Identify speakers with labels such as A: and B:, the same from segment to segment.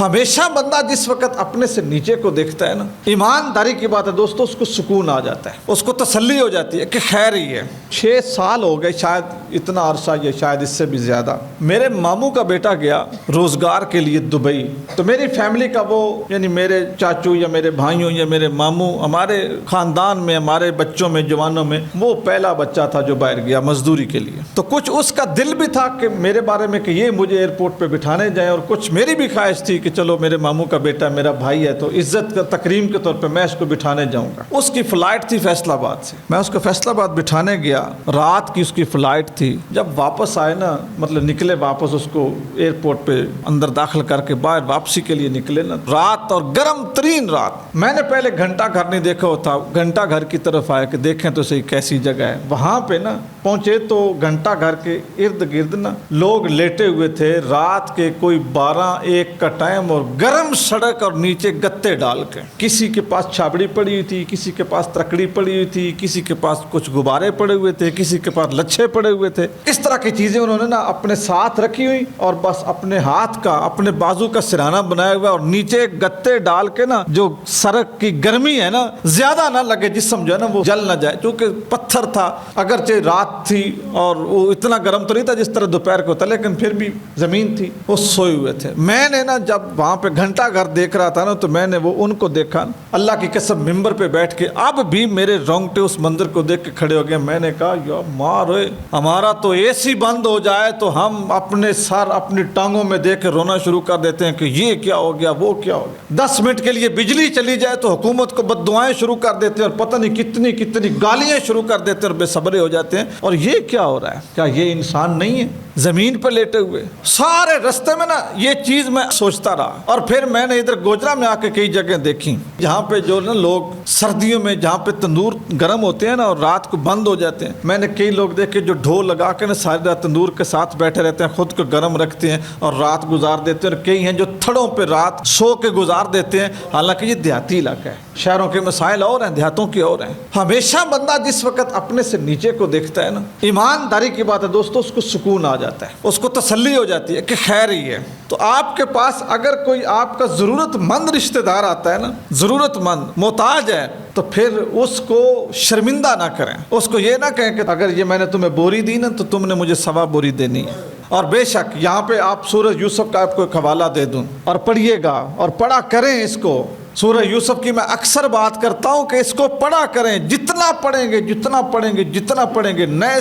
A: ہمیشہ بندہ جس وقت اپنے سے نیچے کو دیکھتا ہے نا، ایمانداری کی بات ہے دوستو، اس کو سکون آ جاتا ہے، اس کو تسلی ہو جاتی ہے کہ خیر ہی ہے۔ 6 سال ہو گئے، شاید اتنا عرصہ، یہ شاید اس سے بھی زیادہ، میرے ماموں کا بیٹا گیا روزگار کے لیے دبئی، تو میری فیملی کا وہ، یعنی میرے چاچو یا میرے بھائیوں یا میرے ماموں، ہمارے خاندان میں، ہمارے بچوں میں، جوانوں میں وہ پہلا بچہ تھا جو باہر گیا مزدوری کے لیے۔ تو کچھ اس کا دل بھی تھا کہ میرے بارے میں کہ یہ مجھے ایئرپورٹ پہ بٹھانے جائیں، اور کچھ میری بھی خواہش تھی کہ چلو میرے ماموں کا بیٹا میرا بھائی ہے تو عزت کا تکریم کے طور پہ میں اس کو بٹھانے جاؤں گا۔ اس کی فلائٹ تھی فیصل آباد سے، میں اس کو فیصل آباد بٹھانے گیا، رات کی اس کی فلائٹ تھی۔ جب واپس آئے نا، مطلب نکلے واپس، اس کو ایئرپورٹ پہ اندر داخل کر کے باہر واپسی کے لیے نکلے نا، رات اور گرم ترین رات۔ میں نے پہلے گھنٹہ گھر نہیں دیکھا ہوتا، گھنٹہ گھر کی طرف آیا کہ دیکھیں تو صحیح کیسی جگہ ہے۔ وہاں پہ نا پہنچے تو گھنٹہ گھر کے ارد گرد نا لوگ لیٹے ہوئے تھے، رات کے کوئی 12-1 کا ٹائم، اور گرم سڑک اور نیچے گتے ڈال کے، کسی کے پاس چھابڑی پڑی ہوئی تھی، کسی کے پاس ترکڑی پڑی ہوئی تھی، کسی کے پاس کچھ غبارے پڑے ہوئے تھے، کسی کے پاس لچھے پڑے ہوئے تھے۔ اس طرح کی چیزیں انہوں نے نا اپنے ساتھ رکھی ہوئی، اور بس اپنے ہاتھ کا، اپنے بازو کا سرہانہ بنایا ہوا، اور نیچے گتے ڈال کے نا جو سڑک کی گرمی ہے نا زیادہ نہ لگے، جسم جو ہے نا وہ جل نہ جائے، چونکہ پتھر تھا، اگرچہ رات تھی اور وہ اتنا گرم تو نہیں تھا جس طرح دوپہر کو تھا، لیکن پھر بھی زمین تھی، وہ سوئے ہوئے تھے۔ میں نے نا جب وہاں پہ گھنٹہ گھر دیکھ رہا تھا نا، تو میں نے وہ ان کو دیکھا، اللہ کی قسم ممبر پہ بیٹھ کے اب بھی میرے رونگٹے اس منظر کو دیکھ کے کھڑے ہو گئے۔ میں نے کہا یا مارے، ہمارا تو اے سی بند ہو جائے تو ہم اپنے سر اپنی ٹانگوں میں دیکھ کے رونا شروع کر دیتے ہیں کہ یہ کیا ہو گیا، وہ کیا ہو گیا۔ 10 منٹ کے لیے بجلی چلی جائے تو حکومت کو بد دعائیں شروع کر دیتے ہیں، اور پتہ نہیں کتنی کتنی گالیاں شروع کر دیتے ہیں، اور بے صبرے ہو جاتے ہیں۔ اور یہ کیا ہو رہا ہے؟ کیا یہ انسان نہیں ہے زمین پہ لیٹے ہوئے؟ سارے رستے میں نا یہ چیز میں سوچتا رہا، اور پھر میں نے ادھر گوجرا میں آ کے کئی جگہ دیکھی جہاں پہ جو نا لوگ سردیوں میں جہاں پہ تندور گرم ہوتے ہیں نا اور رات کو بند ہو جاتے ہیں، میں نے کئی لوگ دیکھے جو ڈھول لگا کے نا ساری رات تندور کے ساتھ بیٹھے رہتے ہیں، خود کو گرم رکھتے ہیں اور رات گزار دیتے ہیں، اور کئی ہیں جو تھڑوں پہ رات سو کے گزار دیتے ہیں۔ حالانکہ یہ دیہاتی علاقہ ہے، شہروں کے مسائل اور ہیں، دیہاتوں کے اور ہیں۔ ہمیشہ بندہ جس وقت اپنے سے نیچے کو دیکھتا ہے نا، ایمانداری کی بات ہے دوستو، اس کو سکون آ جاتا ہے، اس کو تسلی ہو جاتی ہے کہ خیر ہی ہے۔ تو آپ کے پاس اگر کوئی آپ کا ضرورت مند رشتہ دار آتا ہے نا، ضرورت مند محتاج ہے، تو پھر اس کو شرمندہ نہ کریں، اس کو یہ نہ کہیں کہ اگر یہ میں نے تمہیں بوری دی نا تو تم نے مجھے 1.25 بوری دینی ہے۔ اور بے شک یہاں پہ آپ سورہ یوسف کا آپ کو ایک حوالہ دے دوں، اور پڑھیے گا اور پڑھا کریں اس کو۔ سورہ یوسف کی میں اکثر بات کرتا ہوں کہ اس کو پڑھا کریں، جتنا پڑھیں گے جتنا پڑھیں گے جتنا پڑھیں گے نئے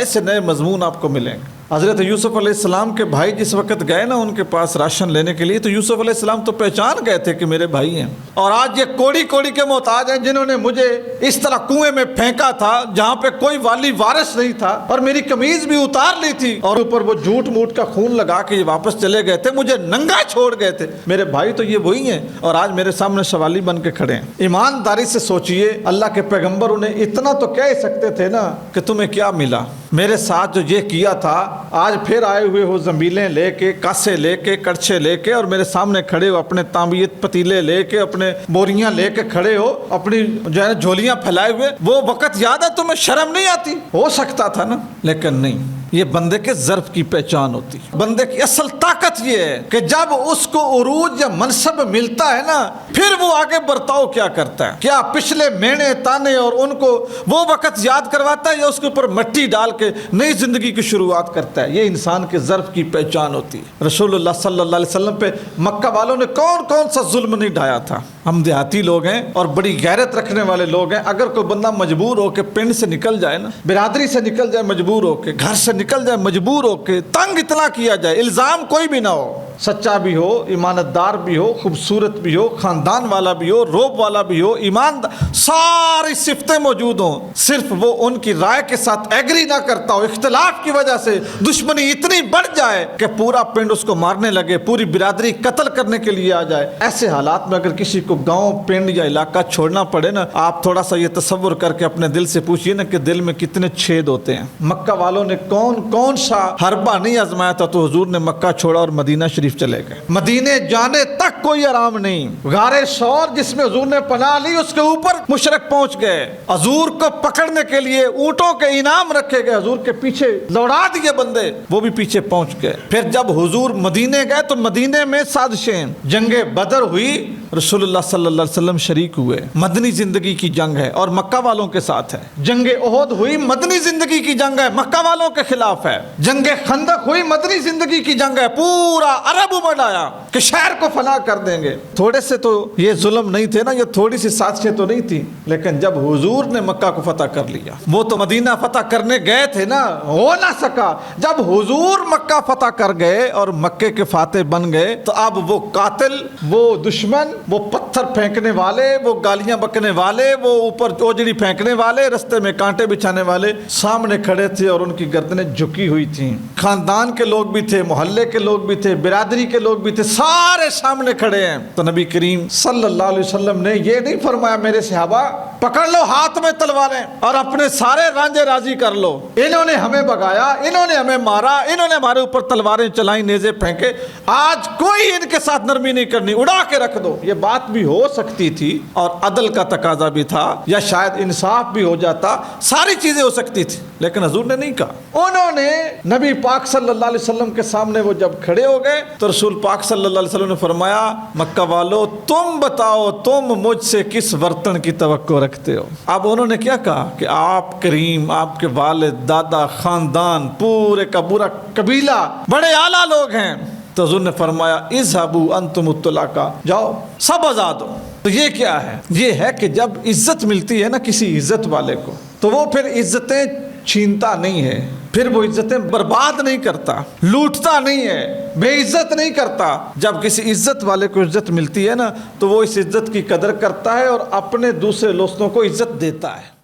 A: سے نئے مضمون آپ کو ملیں گے۔ حضرت یوسف علیہ السلام کے بھائی جس وقت گئے نا ان کے پاس راشن لینے کے لیے، تو یوسف علیہ السلام تو پہچان گئے تھے کہ میرے بھائی ہیں، اور آج یہ کوڑی کوڑی کے محتاج ہیں جنہوں نے مجھے اس طرح کنویں میں پھینکا تھا جہاں پہ کوئی والی وارث نہیں تھا، اور میری قمیض بھی اتار لی تھی، اور اوپر وہ جھوٹ موٹ کا خون لگا کے یہ واپس چلے گئے تھے، مجھے ننگا چھوڑ گئے تھے۔ میرے بھائی تو یہ وہی ہیں، اور آج میرے سامنے سوالی بن کے کھڑے ہیں۔ ایمانداری سے سوچئے، اللہ کے پیغمبر انہیں اتنا تو کہہ سکتے تھے نا کہ تمہیں کیا ملا، میرے ساتھ جو یہ کیا تھا، آج پھر آئے ہوئے ہو زنبیلیں لے کے، کاسے لے کے، کڑچھے لے کے، اور میرے سامنے کھڑے ہو اپنے تانبیت پتیلے لے کے، اپنے بوریاں لے کے کھڑے ہو، اپنی جو ہے جھولیاں پھیلائے ہوئے۔ وہ وقت یاد ہے تمہیں؟ شرم نہیں آتی؟ ہو سکتا تھا نا، لیکن نہیں۔ یہ بندے کے ظرف کی پہچان ہوتی، بندے کی اصل طاقت یہ ہے کہ جب اس کو عروج یا منصب ملتا ہے نا، پھر وہ آگے برتاؤ کیا کرتا ہے، کیا پچھلے مینے تانے اور ان کو وہ وقت یاد کرواتا ہے، یا اس کے اوپر مٹی ڈال کے نئی زندگی کی شروعات کرتا ہے۔ یہ انسان کے ظرف کی پہچان ہوتی ہے۔ رسول اللہ صلی اللہ علیہ وسلم پہ مکہ والوں نے کون کون سا ظلم نہیں ڈھایا تھا۔ ہم دیہاتی لوگ ہیں اور بڑی غیرت رکھنے والے لوگ ہیں، اگر کوئی بندہ مجبور ہو کے پنڈ سے نکل جائے نا، برادری سے نکل جائے مجبور ہو کے، گھر سے نکل جائے مجبور ہو کے، تنگ اتنا کیا جائے، الزام کوئی بھی نہ ہو، سچا بھی ہو، ایماندار بھی ہو، خوبصورت بھی ہو، خاندان والا بھی ہو، روب والا بھی ہو، ایماندار، ساری صفتیں موجود ہوں، صرف وہ ان کی رائے کے ساتھ ایگری نہ کرتا ہو، اختلاف کی وجہ سے دشمنی اتنی بڑھ جائے کہ پورا پنڈ اس کو مارنے لگے، پوری برادری قتل کرنے کے لیے آ جائے، ایسے حالات میں اگر کسی کو گاؤں، پنڈ یا علاقہ چھوڑنا پڑے نا، آپ تھوڑا سا یہ تصور کر کے اپنے دل سے پوچھئے نا کہ دل میں کتنے چھید ہوتے ہیں۔ مکہ والوں نے کون سا حربہ نہیں آزمایا تھا تو حضور نے مکہ چھوڑا اور مدینہ شریف چلے گئے۔ مدینے جانے تک کوئی آرام نہیں۔ غار ثور جس میں حضور نے پناہ لی، اس کے اوپر مشرک پہنچ گئے، حضور کو پکڑنے کے لیے اونٹوں کے انعام رکھے گئے، حضور کے پیچھے دوڑا دیے بندے، وہ بھی پیچھے پہنچ گئے۔ پھر جب حضور مدینے گئے تو مدینے میں سازشیں، جنگ بدر ہوئی، رسول اللہ صلی اللہ علیہ وسلم شریک ہوئے، مدنی زندگی کی جنگ ہے اور مکہ والوں کے ساتھ ہے۔ جنگ احد ہوئی، مدنی زندگی کی جنگ ہے، مکہ والوں کے خلاف ہے۔ جنگ خندق ہوئی، مدنی زندگی کی جنگ ہے، پورا عرب امڑ آیا کہ شہر کو فنا کر دیں گے۔ تھوڑے سے تو یہ ظلم نہیں تھے نا، یہ تھوڑی سی سازشیں تو نہیں تھی، لیکن جب حضور نے مکہ کو فتح کر لیا، وہ تو مدینہ فتح کرنے گئے تھے نا، ہو نہ سکا۔ جب حضور مکہ فتح کر گئے اور مکے کے فاتح بن گئے تو اب وہ قاتل، وہ دشمن، وہ پتھر پھینکنے والے، وہ گالیاں بکنے والے، وہ اوپر اوجڑی پھینکنے والے، رستے میں کانٹے بچھانے والے سامنے کھڑے تھے اور ان کی گردنیں جھکی ہوئی تھیں۔ خاندان کے لوگ بھی تھے، محلے کے لوگ بھی تھے، برادری کے لوگ بھی تھے، سارے سامنے کھڑے ہیں۔ تو نبی کریم صلی اللہ علیہ وسلم نے یہ نہیں فرمایا میرے صحابہ پکڑ لو ہاتھ میں تلواریں اور اپنے سارے رانجے راضی کر لو، انہوں نے ہمیں بگایا، انہوں نے ہمیں مارا، انہوں نے ہمارے اوپر تلواریں چلائیں، نیزے پھینکے، آج کوئی ان کے ساتھ نرمی نہیں کرنی، اڑا کے رکھ دو۔ یہ بات بھی ہو سکتی تھی اور عدل کا تقاضا بھی تھا، یا شاید انصاف بھی ہو جاتا، ساری چیزیں ہو سکتی تھی، لیکن حضور نے نہیں کہا۔ انہوں نے نبی پاک صلی اللہ علیہ وسلم کے سامنے وہ جب کھڑے ہو گئے تو رسول پاک صلی اللہ علیہ وسلم نے فرمایا مکہ والو تم بتاؤ تم مجھ سے کس برتن کی توقع رکھتے ہو۔ اب انہوں نے کیا کہا کہ آپ کریم، آپ کے والد، دادا، خاندان، پورے کا پورا قبیلہ بڑے اعلیٰ لوگ ہیں۔ تو حضور نے فرمایا اذهبوا انتم الطلقاء، جاؤ سب آزاد ہو۔ تو یہ کیا ہے؟ یہ ہے کہ جب عزت ملتی ہے نا کسی عزت والے کو تو وہ پھر عزتیں چھینتا نہیں ہے، پھر وہ عزتیں برباد نہیں کرتا، لوٹتا نہیں ہے، بے عزت نہیں کرتا۔ جب کسی عزت والے کو عزت ملتی ہے نا تو وہ اس عزت کی قدر کرتا ہے اور اپنے دوسرے دوستوں کو عزت دیتا ہے۔